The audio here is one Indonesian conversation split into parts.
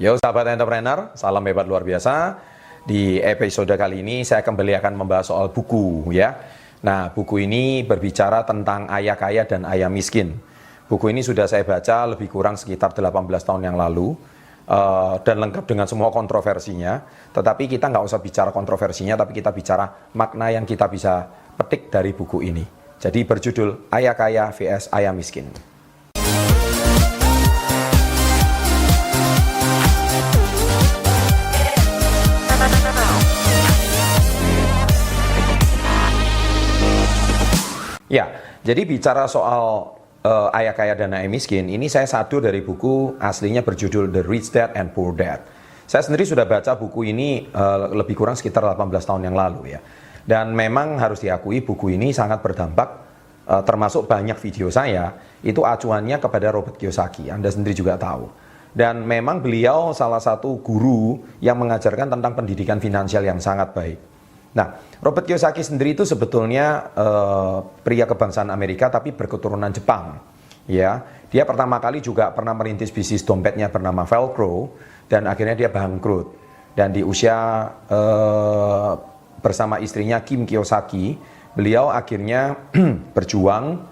Yo sahabat entrepreneur, salam hebat luar biasa. Di episode kali ini saya kembali akan membahas soal buku ya. Nah, buku ini berbicara tentang ayah kaya dan ayah miskin. Buku ini sudah saya baca lebih kurang sekitar 18 tahun yang lalu dan lengkap dengan semua kontroversinya. Tetapi kita nggak usah bicara kontroversinya, tapi kita bicara makna yang kita bisa petik dari buku ini. Jadi berjudul Ayah Kaya vs Ayah Miskin. Ya, jadi bicara soal ayah kaya dan ayah miskin, ini saya satu dari buku aslinya berjudul The Rich Dad and Poor Dad. Saya sendiri sudah baca buku ini lebih kurang sekitar 18 tahun yang lalu ya. Dan memang harus diakui buku ini sangat berdampak, termasuk banyak video saya, itu acuannya kepada Robert Kiyosaki, Anda sendiri juga tahu. Dan memang beliau salah satu guru yang mengajarkan tentang pendidikan finansial yang sangat baik. Nah, Robert Kiyosaki sendiri itu sebetulnya pria kebangsaan Amerika tapi berketurunan Jepang. Ya, dia pertama kali juga pernah merintis bisnis dompetnya bernama Velcro dan akhirnya dia bangkrut. Dan di usia bersama istrinya Kim Kiyosaki, beliau akhirnya berjuang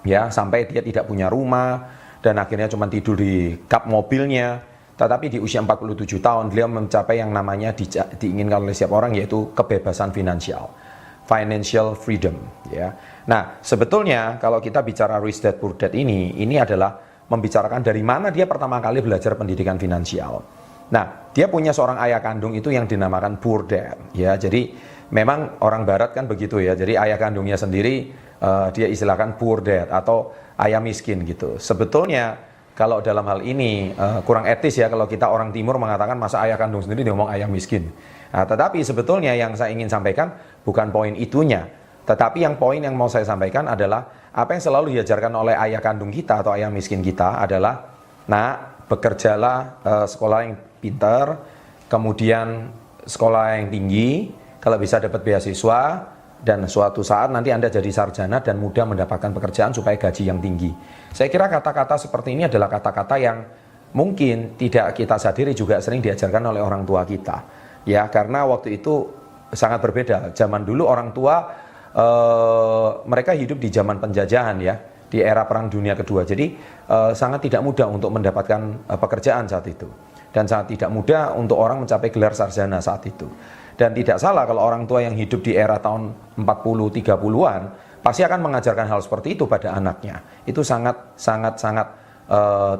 ya sampai dia tidak punya rumah dan akhirnya cuma tidur di kap mobilnya. Tetapi di usia 47 tahun, beliau mencapai yang namanya diinginkan oleh setiap orang, yaitu kebebasan finansial. Financial freedom. Ya. Nah, sebetulnya kalau kita bicara Rich Dad Poor Dad ini adalah membicarakan dari mana dia pertama kali belajar pendidikan finansial. Nah, dia punya seorang ayah kandung itu yang dinamakan Poor Dad. Ya, jadi memang orang Barat kan begitu ya. Jadi ayah kandungnya sendiri dia istilahkan Poor Dad atau ayah miskin gitu. Sebetulnya kalau dalam hal ini kurang etis ya kalau kita orang timur mengatakan masa ayah kandung sendiri ngomong ayah miskin. Nah, tetapi sebetulnya yang saya ingin sampaikan bukan poin itunya. Tetapi yang poin yang mau saya sampaikan adalah apa yang selalu diajarkan oleh ayah kandung kita atau ayah miskin kita adalah, nah, bekerjalah sekolah yang pintar, kemudian sekolah yang tinggi, kalau bisa dapat beasiswa, dan suatu saat nanti Anda jadi sarjana dan mudah mendapatkan pekerjaan supaya gaji yang tinggi. Saya kira kata-kata seperti ini adalah kata-kata yang mungkin tidak kita sadari juga sering diajarkan oleh orang tua kita. Ya, karena waktu itu sangat berbeda. Zaman dulu orang tua mereka hidup di zaman penjajahan ya, di era Perang Dunia Kedua. Jadi sangat tidak mudah untuk mendapatkan pekerjaan saat itu. Dan sangat tidak mudah untuk orang mencapai gelar sarjana saat itu. Dan tidak salah kalau orang tua yang hidup di era tahun 40-30-an pasti akan mengajarkan hal seperti itu pada anaknya. Itu sangat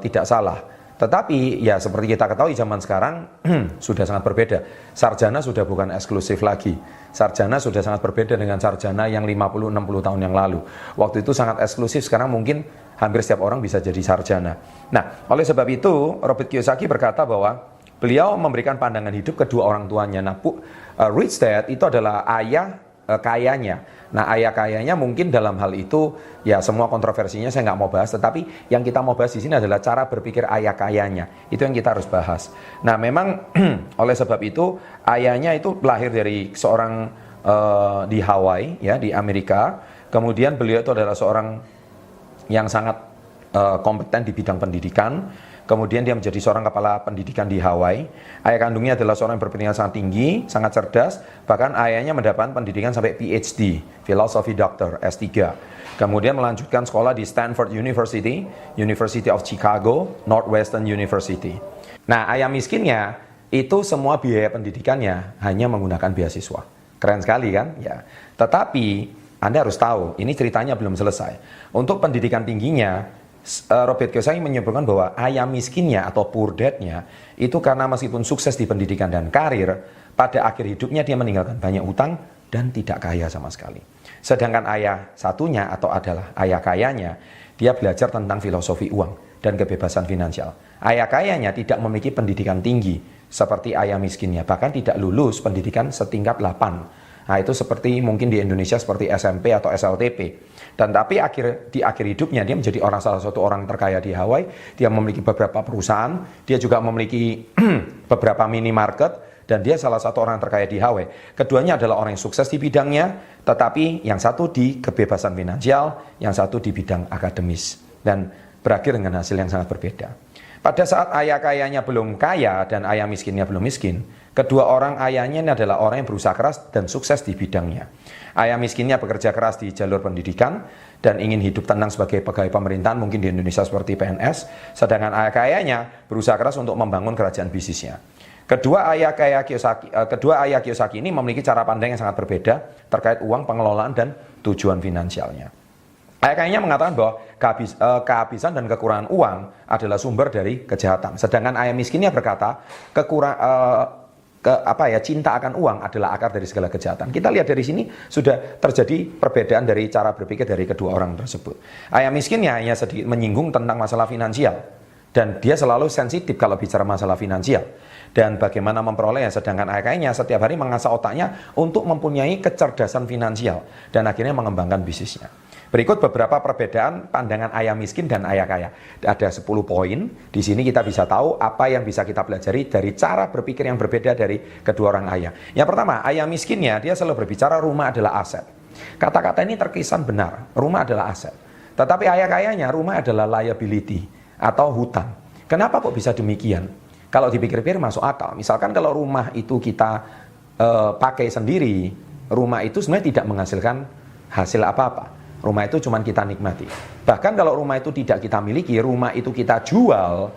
tidak salah. Tetapi ya seperti kita ketahui zaman sekarang sudah sangat berbeda. Sarjana sudah bukan eksklusif lagi. Sarjana sudah sangat berbeda dengan sarjana yang 50-60 tahun yang lalu. Waktu itu sangat eksklusif, sekarang mungkin hampir setiap orang bisa jadi sarjana. Nah, oleh sebab itu Robert Kiyosaki berkata bahwa beliau memberikan pandangan hidup kedua orang tuanya. Nah, Rich Dad itu adalah ayah kayanya. Nah, ayah kayanya mungkin dalam hal itu ya semua kontroversinya saya nggak mau bahas. Tetapi yang kita mau bahas di sini adalah cara berpikir ayah kayanya. Itu yang kita harus bahas. Nah, memang oleh sebab itu ayahnya itu lahir dari seorang di Hawaii ya di Amerika. Kemudian beliau itu adalah seorang yang sangat kompeten di bidang pendidikan. Kemudian dia menjadi seorang kepala pendidikan di Hawaii. Ayah kandungnya adalah seorang yang berpendidikan sangat tinggi, sangat cerdas. Bahkan ayahnya mendapatkan pendidikan sampai PhD, Philosophy Doctor, S3. Kemudian melanjutkan sekolah di Stanford University, University of Chicago, Northwestern University. Nah, ayah miskinnya itu semua biaya pendidikannya hanya menggunakan beasiswa. Keren sekali kan? Ya. Tetapi Anda harus tahu, ini ceritanya belum selesai. Untuk pendidikan tingginya, Robert Kiyosaki menyebutkan bahwa ayah miskinnya atau poor dad-nya itu karena meskipun sukses di pendidikan dan karir, pada akhir hidupnya dia meninggalkan banyak hutang dan tidak kaya sama sekali. Sedangkan ayah satunya atau adalah ayah kayanya, dia belajar tentang filosofi uang dan kebebasan finansial. Ayah kayanya tidak memiliki pendidikan tinggi seperti ayah miskinnya, bahkan tidak lulus pendidikan setingkat 8. Nah, itu seperti mungkin di Indonesia seperti SMP atau SLTP. Dan tapi di akhir hidupnya dia menjadi salah satu orang terkaya di Hawaii. Dia memiliki beberapa perusahaan, dia juga memiliki beberapa minimarket, dan dia salah satu orang terkaya di Hawaii. Keduanya adalah orang yang sukses di bidangnya, tetapi yang satu di kebebasan finansial, yang satu di bidang akademis. Dan berakhir dengan hasil yang sangat berbeda. Pada saat ayah kayanya belum kaya dan ayah miskinnya belum miskin, kedua orang ayahnya ini adalah orang yang berusaha keras dan sukses di bidangnya. Ayah miskinnya bekerja keras di jalur pendidikan dan ingin hidup tenang sebagai pegawai pemerintahan, mungkin di Indonesia seperti PNS, sedangkan ayah kayanya berusaha keras untuk membangun kerajaan bisnisnya. Kedua ayah Kiyosaki ini memiliki cara pandang yang sangat berbeda terkait uang, pengelolaan, dan tujuan finansialnya. Ayah kayanya mengatakan bahwa kehabisan dan kekurangan uang adalah sumber dari kejahatan. Sedangkan ayah miskinnya berkata, cinta akan uang adalah akar dari segala kejahatan. Kita lihat dari sini sudah terjadi perbedaan dari cara berpikir dari kedua orang tersebut. Ayah miskinnya hanya sedikit menyinggung tentang masalah finansial. Dan dia selalu sensitif kalau bicara masalah finansial. Dan bagaimana memperolehnya, sedangkan ayah kayanya setiap hari mengasah otaknya untuk mempunyai kecerdasan finansial. Dan akhirnya mengembangkan bisnisnya. Berikut beberapa perbedaan pandangan ayah miskin dan ayah kaya. Ada 10 poin. Di sini kita bisa tahu apa yang bisa kita pelajari dari cara berpikir yang berbeda dari kedua orang ayah. Yang pertama, ayah miskinnya dia selalu berbicara rumah adalah aset. Kata-kata ini terkesan benar, rumah adalah aset. Tetapi ayah kayanya rumah adalah liability atau hutang. Kenapa kok bisa demikian? Kalau dipikir-pikir masuk akal. Misalkan kalau rumah itu kita pakai sendiri, rumah itu sebenarnya tidak menghasilkan hasil apa-apa. Rumah itu cuma kita nikmati. Bahkan kalau rumah itu tidak kita miliki, rumah itu kita jual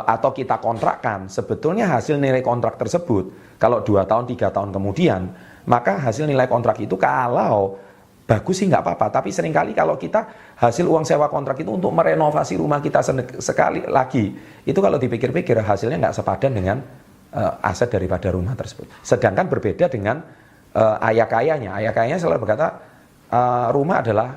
atau kita kontrakkan, sebetulnya hasil nilai kontrak tersebut, kalau 2 tahun, 3 tahun kemudian, maka hasil nilai kontrak itu kalau bagus sih nggak apa-apa. Tapi seringkali kalau kita hasil uang sewa kontrak itu untuk merenovasi rumah kita sekali lagi, itu kalau dipikir-pikir hasilnya nggak sepadan dengan aset daripada rumah tersebut. Sedangkan berbeda dengan ayah kayanya. Ayah kayanya selalu berkata, rumah adalah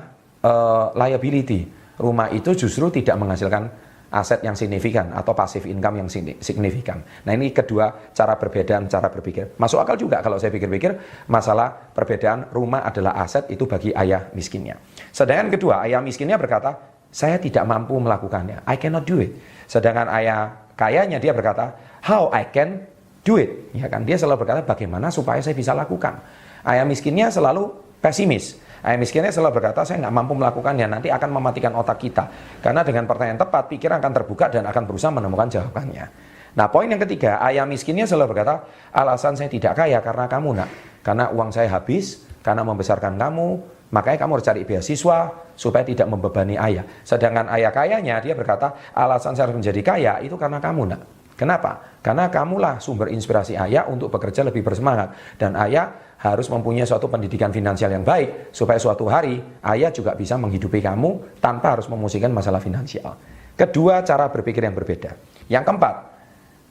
liability. Rumah itu justru tidak menghasilkan aset yang signifikan atau passive income yang signifikan. Nah, ini kedua cara perbedaan cara berpikir. Masuk akal juga kalau saya pikir-pikir masalah perbedaan rumah adalah aset itu bagi ayah miskinnya. Sedangkan kedua, ayah miskinnya berkata, saya tidak mampu melakukannya. I cannot do it. Sedangkan ayah kayanya dia berkata, how I can do it. Ya kan? Dia selalu berkata, bagaimana supaya saya bisa lakukan. Ayah miskinnya selalu pesimis. Ayah miskinnya selalu berkata, saya nggak mampu melakukannya, nanti akan mematikan otak kita. Karena dengan pertanyaan tepat, pikiran akan terbuka dan akan berusaha menemukan jawabannya. Nah, poin yang ketiga, ayah miskinnya selalu berkata, alasan saya tidak kaya karena kamu nak. Karena uang saya habis, karena membesarkan kamu, makanya kamu harus cari beasiswa supaya tidak membebani ayah. Sedangkan ayah kayanya, dia berkata, alasan saya harus menjadi kaya itu karena kamu nak. Kenapa? Karena kamulah sumber inspirasi ayah untuk bekerja lebih bersemangat. Dan ayah harus mempunyai suatu pendidikan finansial yang baik, supaya suatu hari ayah juga bisa menghidupi kamu tanpa harus memusingkan masalah finansial. Kedua cara berpikir yang berbeda. Yang keempat,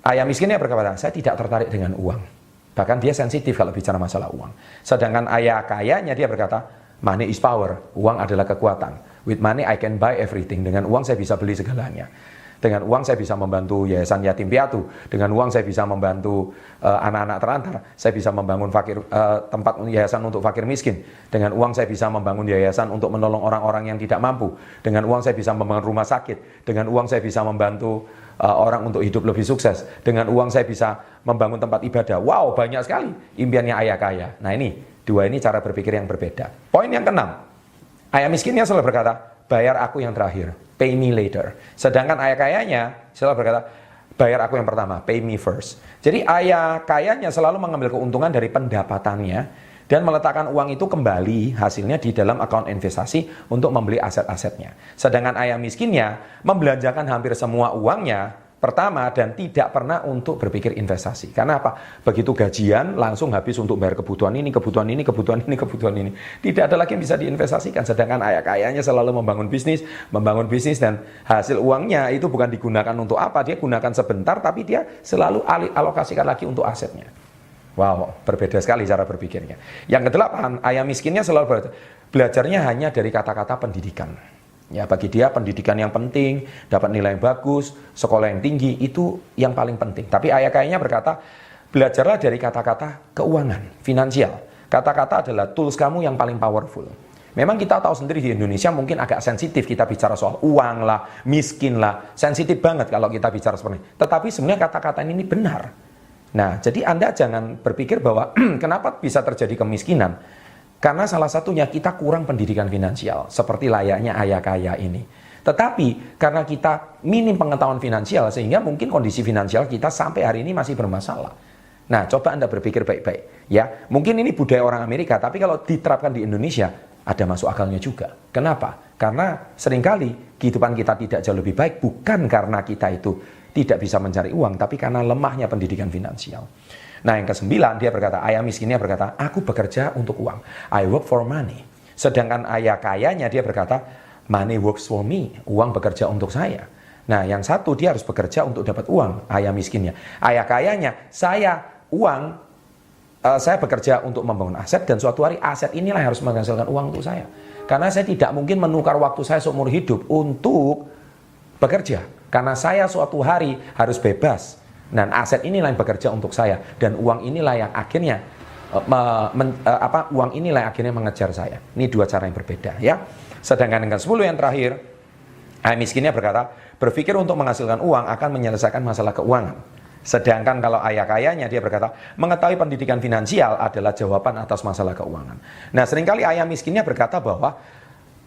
ayah miskinnya berkata, saya tidak tertarik dengan uang. Bahkan dia sensitif kalau bicara masalah uang. Sedangkan ayah kayanya dia berkata, money is power, uang adalah kekuatan. With money I can buy everything. Dengan uang saya bisa beli segalanya. Dengan uang saya bisa membantu yayasan yatim piatu. Dengan uang saya bisa membantu anak-anak terlantar. Saya bisa membangun tempat yayasan untuk fakir miskin. Dengan uang saya bisa membangun yayasan untuk menolong orang-orang yang tidak mampu. Dengan uang saya bisa membangun rumah sakit. Dengan uang saya bisa membantu orang untuk hidup lebih sukses. Dengan uang saya bisa membangun tempat ibadah. Wow, banyak sekali impiannya ayah kaya. Nah, ini dua ini cara berpikir yang berbeda. Poin yang keenam, ayah miskinnya selalu berkata, bayar aku yang terakhir, pay me later. Sedangkan ayah kayanya selalu berkata, bayar aku yang pertama, pay me first. Jadi ayah kayanya selalu mengambil keuntungan dari pendapatannya dan meletakkan uang itu kembali hasilnya di dalam akun investasi untuk membeli aset-asetnya. Sedangkan ayah miskinnya membelanjakan hampir semua uangnya pertama dan tidak pernah untuk berpikir investasi. Karena apa? Begitu gajian langsung habis untuk bayar kebutuhan ini, kebutuhan ini, kebutuhan ini, kebutuhan ini. Tidak ada lagi yang bisa diinvestasikan. Sedangkan ayah kayanya selalu membangun bisnis dan hasil uangnya itu bukan digunakan untuk apa, dia gunakan sebentar tapi dia selalu alokasikan lagi untuk asetnya. Wow, berbeda sekali cara berpikirnya. Yang kedelapan, ayah miskinnya selalu belajarnya hanya dari kata-kata pendidikan. Ya, bagi dia pendidikan yang penting, dapat nilai yang bagus, sekolah yang tinggi, itu yang paling penting. Tapi ayah kayaknya berkata, belajarlah dari kata-kata keuangan, finansial. Kata-kata adalah tools kamu yang paling powerful. Memang kita tahu sendiri di Indonesia mungkin agak sensitif kita bicara soal uang lah, miskin lah, sensitif banget kalau kita bicara seperti ini. Tetapi sebenarnya kata-kata ini benar. Nah, jadi Anda jangan berpikir bahwa kenapa bisa terjadi kemiskinan. Karena salah satunya kita kurang pendidikan finansial, seperti layaknya ayah kaya ini. Tetapi karena kita minim pengetahuan finansial, sehingga mungkin kondisi finansial kita sampai hari ini masih bermasalah. Nah, coba Anda berpikir baik-baik. Ya, mungkin ini budaya orang Amerika, tapi kalau diterapkan di Indonesia, ada masuk akalnya juga. Kenapa? Karena seringkali kehidupan kita tidak jauh lebih baik, bukan karena kita itu tidak bisa mencari uang, tapi karena lemahnya pendidikan finansial. Nah, yang ke-9, dia berkata, ayah miskinnya berkata, aku bekerja untuk uang. I work for money. Sedangkan ayah kayanya dia berkata, money works for me. Uang bekerja untuk saya. Nah, yang satu dia harus bekerja untuk dapat uang, ayah miskinnya. Ayah kayanya, saya bekerja untuk membangun aset, dan suatu hari aset inilah yang harus menghasilkan uang untuk saya. Karena saya tidak mungkin menukar waktu saya seumur hidup untuk bekerja. Karena saya suatu hari harus bebas. Dan aset inilah yang bekerja untuk saya, dan uang inilah yang akhirnya uang inilah yang akhirnya mengejar saya. Ini dua cara yang berbeda, ya. Sedangkan dengan 10 yang terakhir, ayah miskinnya berkata, berpikir untuk menghasilkan uang akan menyelesaikan masalah keuangan. Sedangkan kalau ayah kayanya dia berkata, mengetahui pendidikan finansial adalah jawaban atas masalah keuangan. Nah, seringkali ayah miskinnya berkata bahwa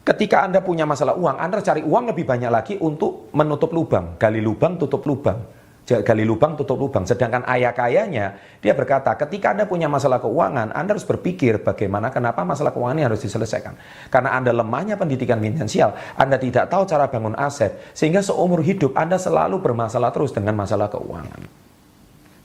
ketika Anda punya masalah uang, Anda cari uang lebih banyak lagi untuk menutup lubang, gali lubang, tutup lubang. Gali lubang, tutup lubang. Sedangkan ayah kayanya, dia berkata, ketika Anda punya masalah keuangan, Anda harus berpikir bagaimana, kenapa masalah keuangan ini harus diselesaikan. Karena Anda lemahnya pendidikan finansial, Anda tidak tahu cara bangun aset, sehingga seumur hidup Anda selalu bermasalah terus dengan masalah keuangan.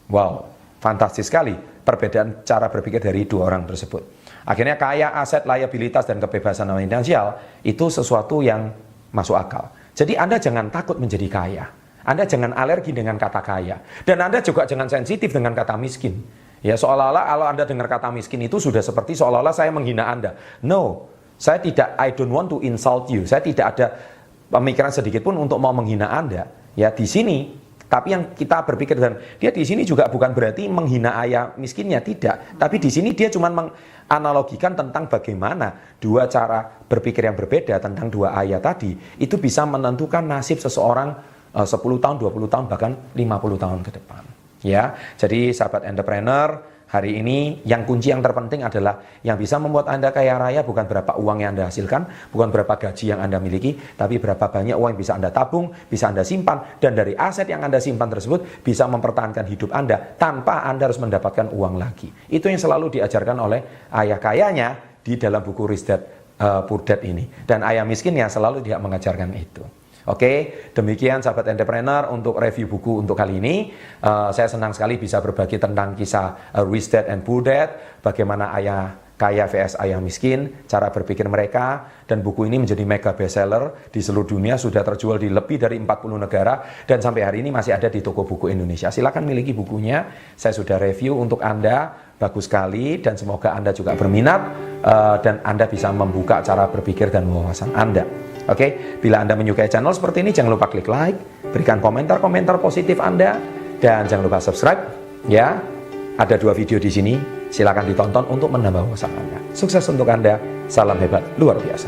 Wow, fantastis sekali perbedaan cara berpikir dari dua orang tersebut. Akhirnya kaya, aset, liabilitas, dan kebebasan finansial itu sesuatu yang masuk akal. Jadi Anda jangan takut menjadi kaya. Anda jangan alergi dengan kata kaya. Dan Anda juga jangan sensitif dengan kata miskin. Ya, seolah-olah kalau Anda dengar kata miskin itu sudah seperti seolah-olah saya menghina Anda. No, saya tidak, I don't want to insult you. Saya tidak ada pemikiran sedikit pun untuk mau menghina Anda. Ya, di sini, tapi yang kita berpikir, dan dia di sini juga bukan berarti menghina ayah miskinnya, tidak. Tapi di sini dia cuma menganalogikan tentang bagaimana dua cara berpikir yang berbeda tentang dua ayah tadi, itu bisa menentukan nasib seseorang 10 tahun, 20 tahun, bahkan 50 tahun ke depan. Ya, jadi sahabat entrepreneur, hari ini yang kunci yang terpenting adalah yang bisa membuat Anda kaya raya bukan berapa uang yang Anda hasilkan, bukan berapa gaji yang Anda miliki, tapi berapa banyak uang yang bisa Anda tabung, bisa Anda simpan, dan dari aset yang Anda simpan tersebut bisa mempertahankan hidup Anda tanpa Anda harus mendapatkan uang lagi. Itu yang selalu diajarkan oleh ayah kayanya di dalam buku Rich Dad Poor Dad ini. Dan ayah miskinnya selalu dia mengajarkan itu. Oke, demikian sahabat entrepreneur untuk review buku untuk kali ini. Saya senang sekali bisa berbagi tentang kisah Rich Dad and Poor Dad, bagaimana ayah kaya vs ayah miskin, cara berpikir mereka, dan buku ini menjadi mega bestseller di seluruh dunia, sudah terjual di lebih dari 40 negara, dan sampai hari ini masih ada di toko buku Indonesia. Silakan miliki bukunya, saya sudah review untuk Anda, bagus sekali, dan semoga Anda juga berminat, dan Anda bisa membuka cara berpikir dan wawasan Anda. Oke, bila Anda menyukai channel seperti ini, jangan lupa klik like, berikan komentar-komentar positif Anda, dan jangan lupa subscribe, ya. Ada 2 video di sini, silakan ditonton untuk menambah wawasan Anda. Sukses untuk Anda, salam hebat luar biasa.